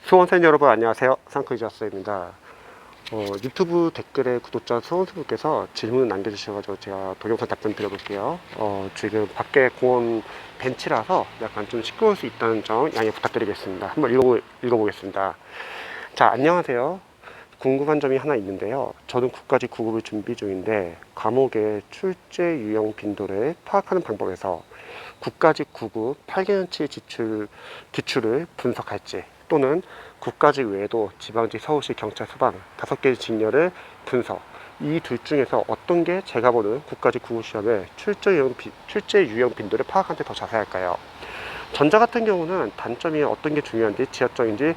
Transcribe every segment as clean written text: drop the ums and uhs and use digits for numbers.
수험생 여러분 안녕하세요. 상크이자스입니다. 유튜브 댓글에 구독자 수험생분께서 질문 남겨주셔가지고 제가 동영상 답변 드려볼게요. 지금 밖에 공원 벤치라서 약간 좀 시끄러울 수 있다는 점 양해 부탁드리겠습니다. 한번 읽어보겠습니다. 자, 안녕하세요. 궁금한 점이 하나 있는데요. 저는 국가직 9급을 준비 중인데 과목의 출제 유형 빈도를 파악하는 방법에서 국가직 9급 8개년치 기출을 분석할지 또는 국가직 외에도 지방직 서울시 경찰 소방 5개 직렬을 분석, 이 둘 중에서 어떤 게 제가 보는 국가직 9급 시험의 출제 유형 빈도를 파악하는 데 더 자세할까요? 전자 같은 경우는 단점이 어떤 게 중요한지 지역적인지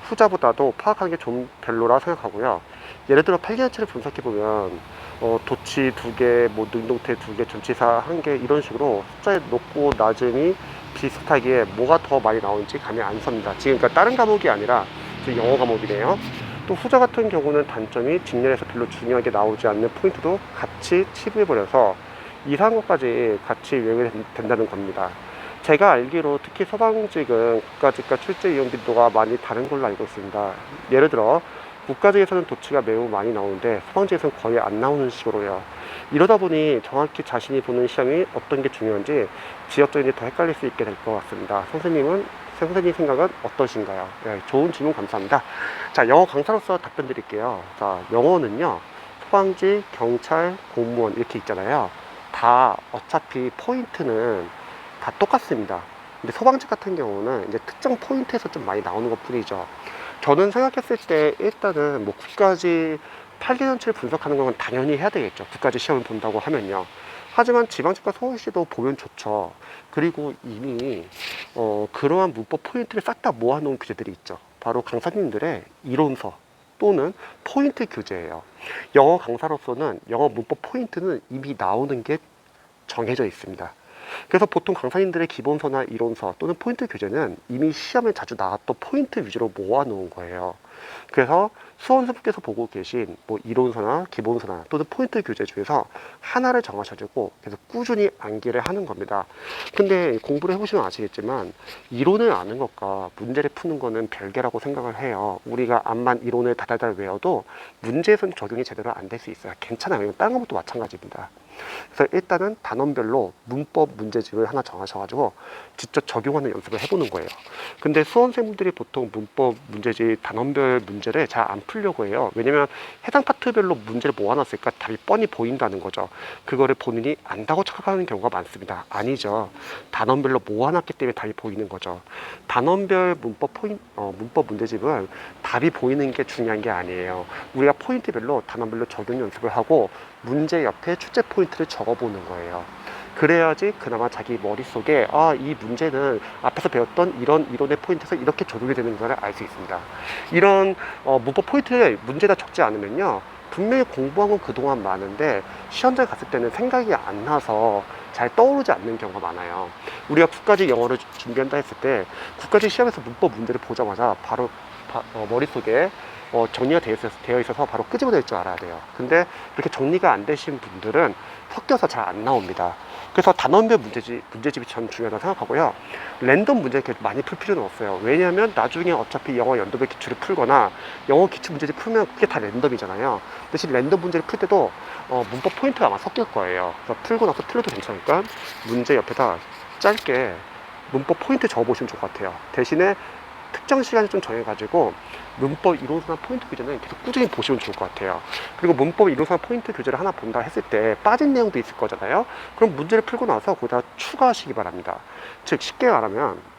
후자보다도 파악하는 게 좀 별로라 생각하고요. 예를 들어 8개년치를 분석해보면 도치 2개, 뭐 능동태 2개, 전치사 1개 이런 식으로 숫자의 높고 낮음이 비슷하기에 뭐가 더 많이 나오는지 감이 안 섭니다. 지금 그러니까 다른 과목이 아니라 지금 영어 과목이네요. 또 후자 같은 경우는 단점이 직렬에서 별로 중요하게 나오지 않는 포인트도 같이 치부해버려서 이상한 것까지 같이 외우게 된다는 겁니다. 제가 알기로 특히 서방직은 국가직과 출제 유형 빈도가 많이 다른 걸로 알고 있습니다. 예를 들어 국가직에서는 도치가 매우 많이 나오는데 서방직에서는 거의 안 나오는 식으로요. 이러다 보니 정확히 자신이 보는 시험이 어떤 게 중요한지 지역적인지 더 헷갈릴 수 있게 될 것 같습니다. 선생님 생각은 어떠신가요? 네, 좋은 질문 감사합니다. 자, 영어 강사로서 답변 드릴게요. 자, 영어는요, 서방직, 경찰, 공무원 이렇게 있잖아요. 다 어차피 포인트는 다 똑같습니다. 근데 서방직 같은 경우는 이제 특정 포인트에서 좀 많이 나오는 것 뿐이죠. 저는 생각했을 때 일단은 뭐 국가직 8개년치를 분석하는 건 당연히 해야 되겠죠. 국가직 시험을 본다고 하면요. 하지만 지방직과 서울시도 보면 좋죠. 그리고 이미 그러한 문법 포인트를 싹 다 모아놓은 교재들이 있죠. 바로 강사님들의 이론서 또는 포인트 교재예요. 영어 강사로서는 영어 문법 포인트는 이미 나오는 게 정해져 있습니다. 그래서 보통 강사님들의 기본서나 이론서 또는 포인트 교재는 이미 시험에 자주 나왔던 포인트 위주로 모아놓은 거예요. 그래서 수험생분께서 보고 계신 뭐 이론서나 기본서나 또는 포인트 교재 중에서 하나를 정하셔주고 계속 꾸준히 암기를 하는 겁니다. 근데 공부를 해보시면 아시겠지만 이론을 아는 것과 문제를 푸는 거는 별개라고 생각을 해요. 우리가 암만 이론을 다달달 외워도 문제에선 적용이 제대로 안 될 수 있어요. 괜찮아요. 다른 것도 마찬가지입니다. 그래서 일단은 단원별로 문법 문제집을 하나 정하셔가지고 직접 적용하는 연습을 해보는 거예요. 근데 수험생분들이 보통 문법 문제집 단원별 문제를 잘 안 풀려고 해요. 왜냐면 해당 파트별로 문제를 모아놨으니까 답이 뻔히 보인다는 거죠. 그거를 본인이 안다고 착각하는 경우가 많습니다. 아니죠. 단원별로 모아놨기 때문에 답이 보이는 거죠. 단원별 문법 문제집은 답이 보이는 게 중요한 게 아니에요. 우리가 포인트별로 단원별로 적용 연습을 하고 문제 옆에 출제 포인트를 적어보는 거예요. 그래야지 그나마 자기 머릿속에 이 문제는 앞에서 배웠던 이런 이론의 포인트에서 이렇게 적용이 되는 것을 알 수 있습니다. 이런 문법 포인트를 문제다 적지 않으면요, 분명히 공부한 건 그동안 많은데 시험장에 갔을 때는 생각이 안 나서 잘 떠오르지 않는 경우가 많아요. 우리가 국가직 영어를 준비한다 했을 때 국가직 시험에서 문법 문제를 보자마자 바로 머릿속에 정리가 되어 있어서 바로 끄집어낼 줄 알아야 돼요. 근데 이렇게 정리가 안 되신 분들은 섞여서 잘 안 나옵니다. 그래서 단원별 문제집이 참 중요하다고 생각하고요. 랜덤 문제를 이렇게 많이 풀 필요는 없어요. 왜냐하면 나중에 어차피 영어 연도별 기출을 풀거나 영어 기출 문제집 풀면 그게 다 랜덤이잖아요. 대신 랜덤 문제를 풀 때도 문법 포인트가 아마 섞일 거예요. 그래서 풀고 나서 틀려도 괜찮으니까 문제 옆에다 짧게 문법 포인트 적어보시면 좋을 것 같아요. 대신에 특정 시간을 좀 정해가지고 문법 이론서나 포인트 교재는 계속 꾸준히 보시면 좋을 것 같아요. 그리고 문법 이론서나 포인트 교재를 하나 본다 했을 때 빠진 내용도 있을 거잖아요. 그럼 문제를 풀고 나서 거기다 추가하시기 바랍니다. 즉 쉽게 말하면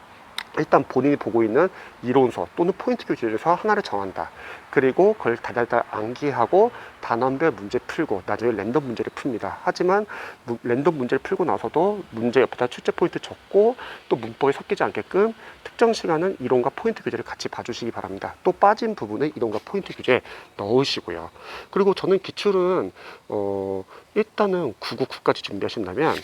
일단 본인이 보고 있는 이론서 또는 포인트 교재에서 하나를 정한다. 그리고 그걸 달달달 암기하고 단원별 문제 풀고 나중에 랜덤 문제를 풉니다. 하지만 랜덤 문제를 풀고 나서도 문제 옆에다 출제 포인트 적고 또 문법이 섞이지 않게끔 특정 시간은 이론과 포인트 교재를 같이 봐주시기 바랍니다. 또 빠진 부분은 이론과 포인트 교재에 넣으시고요. 그리고 저는 기출은 일단은 9급 9까지 준비하신다면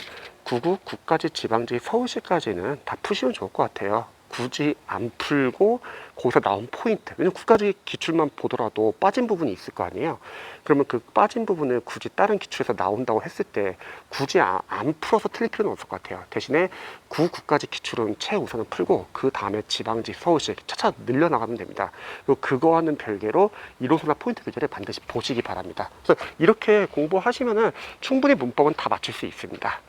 9급 9까지 지방직 서울시까지는 다 푸시면 좋을 것 같아요. 굳이 안 풀고 거기서 나온 포인트, 왜냐면 9가지 기출만 보더라도 빠진 부분이 있을 거 아니에요. 그러면 그 빠진 부분을 굳이 다른 기출에서 나온다고 했을 때 굳이 안 풀어서 틀릴 필요는 없을 것 같아요. 대신에 9가지 기출은 최우선은 풀고 그 다음에 지방지, 서울시 이렇게 차차 늘려나가면 됩니다. 그리고 그거와는 별개로 이론서나 포인트 교재를 반드시 보시기 바랍니다. 그래서 이렇게 공부하시면은 충분히 문법은 다 맞출 수 있습니다.